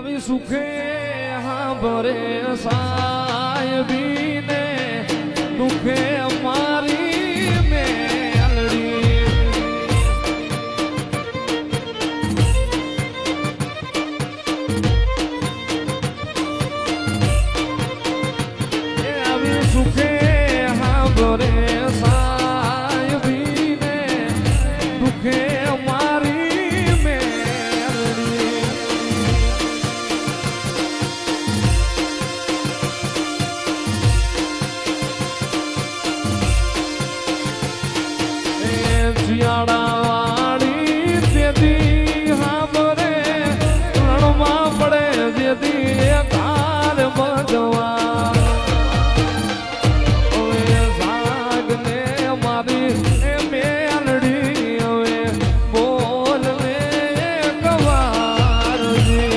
આવી સુખે હાંભરે સાહેબીને દુખે મારી મેલડી આવી સુખે હાંભરે સાહેબીને દુખે શિયાળાવાળી તેથી હાંભરે રણમાં પડે જેથી કાર બધવા હવે સાગને મારી મેલડી હવે બોલને કવારજી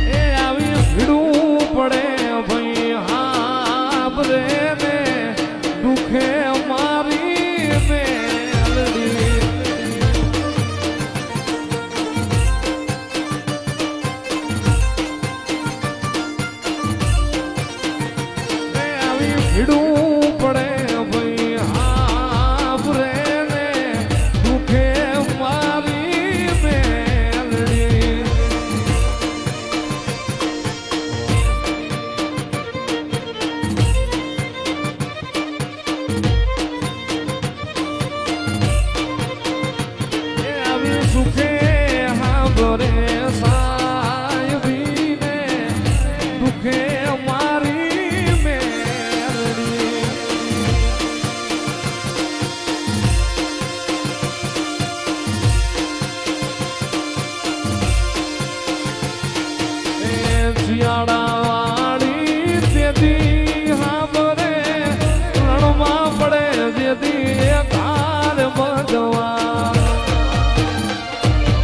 ભીડું પડે ભાઈ હાંભરે ને દુખે મારી મેલડી આવી સુખે હાંભરે સાહેબીને દુખે મારી શિયાળાવાળી તેથી હાંભરે રણમાં પડે જેથી કાર બધવા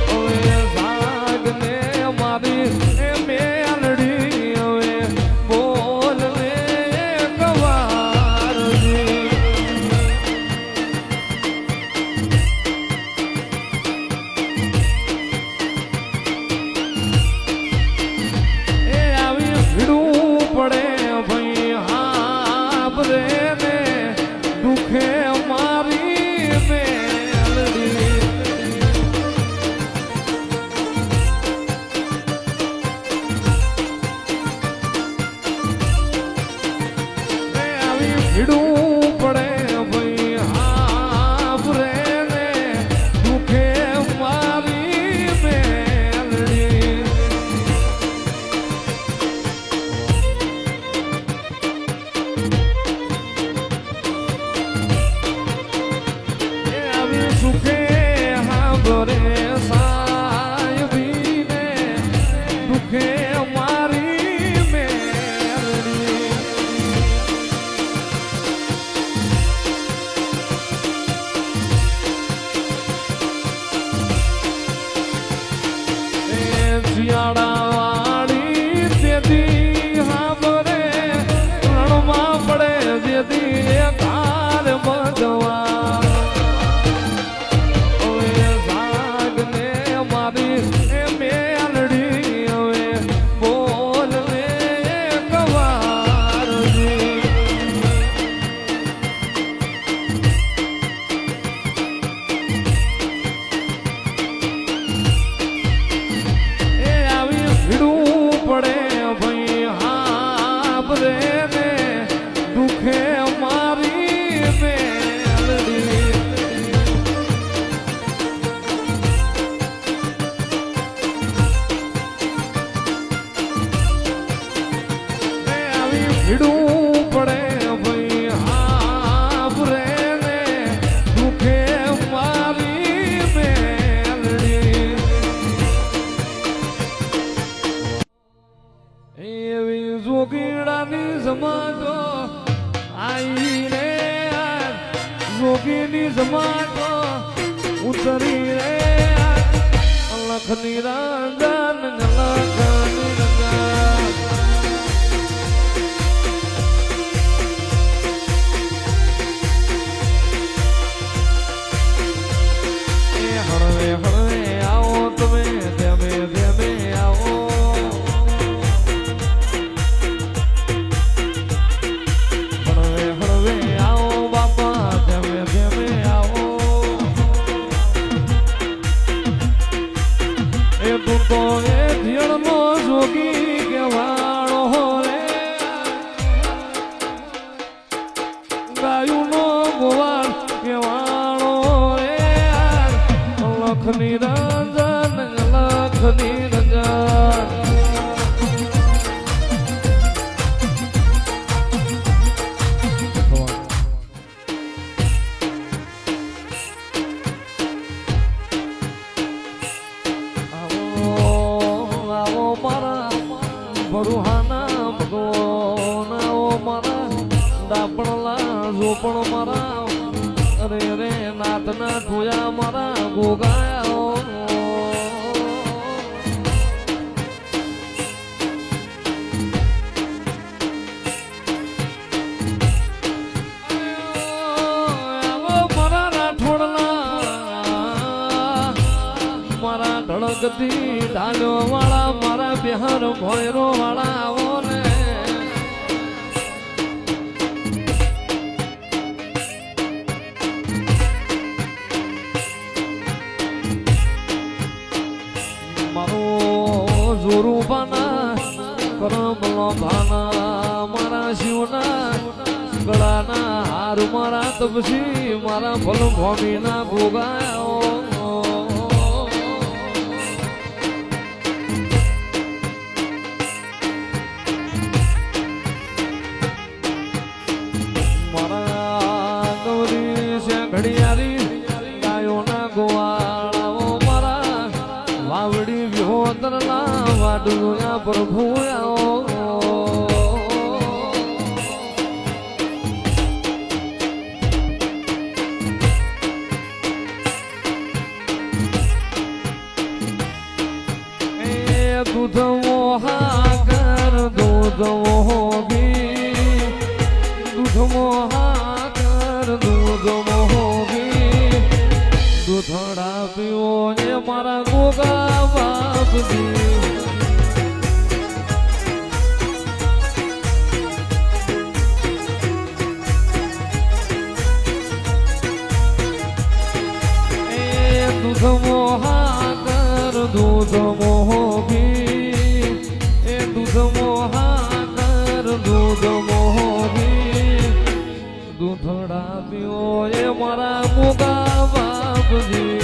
હવે સાગને મારી મેલડી હવે બોલને કવારજી પડે ભાઈ હાંભરે ને દુખે મારી મેલડી આવી ભીડું પડે ભાઈ હાંભરે ને દુખે મારી મેલડી સુખે હાંભરે સાહેબીને દુખે મારી મેલડી શિયાળાવાળી તેથી હાંભરે રણમાં પડે જેથી કાર બધવા મેલડી હવે બોલને કવારજી આવી ભીડું પડે ભાઈ હાંભરે ને દુખે મારી મેલડી ભીડું પડે ભાઈ હાંભરે ને દુખે મારી મેલડી એવી જોગીડાની સમાતો આઈને જોગીની સમાતો ઉતરી રે લખની રાંગન લખની રંગા ગાયુનો ગોવાળ કેવાળો એ લખની રંજન લખની રંજન ભરુહાના ભગવાનાઓ મારા દાપણલા ઝોપણ મારા અરે રે નાથના ઠોયા મારા ગોગાયાઓ મારા રાઠોડલા મારા ધડકતી ઢાલ્યો વાળા મારા બિહાર ભોયરો વાળા આવો ને મારો જોરું બાના કરમલો ભાના મારા શિવના ગળાના હાર મારા તપસી મારા ભલ ભોમીના ભોગાયો ઘડિયાળી ગાયોના ગોવાળાઓ મારા વાવડી વિહોતરના વાડુયા પ્રભુયાઓ એ દૂધ મોહાકર દૂધ મોહી દૂધ મોહાકર દૂધ દૂધડા પીવો એ મારા ગોગા બાપજી એ દૂધ મોહાકર દૂધ મોહી એ દૂધ મોહાકર દૂધ મોહી દૂધડા પીવો એ મારા ગોગા બાપજી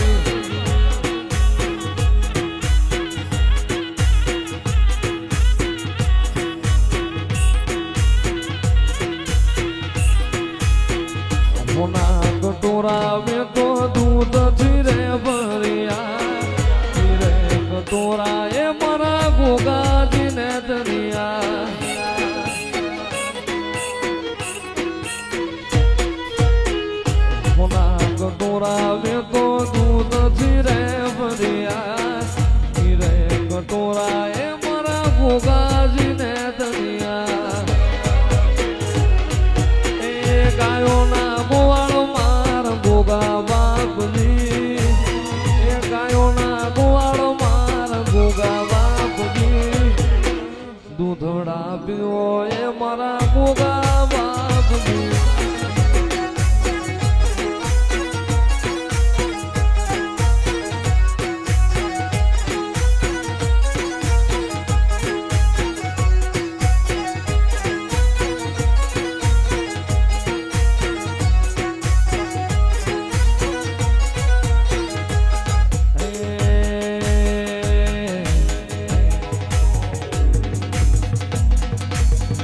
મોના કટોરા મેં તો દૂધ ધીરે ભર્યા ધીરે કટોરા એ મારા ગોગાજીને ધરિયા મોના કટોરા મેં તો દૂધ ધીરે ભર્યા ધીરે કટોરા એ મારા ગોગાજીને ધરિયા એ ગાયોના ગોવાળો માર ગોગા બાપજી એ ગાયોના ગોવાળો માર ગોગા બાપજી દૂધડા પીવો એ મારા ગોગા બાપજી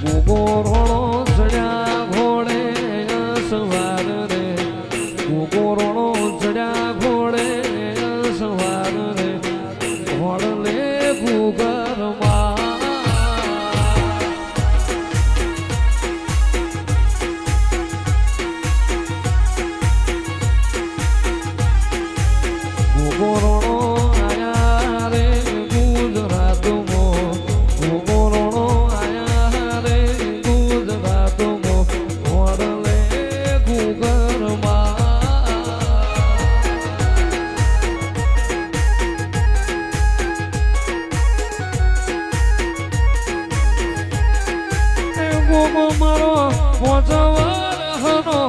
ગોગોરણો ચડ્યા ઘોડે સવાર રે ગોગોરણો ચડ્યા ઘોડે સવાર રે ઘોડલે ગુગરમાં ગોગોરણો આયા રે ગુજરાતમાં ગોગોરણો મારો પોચવર હનો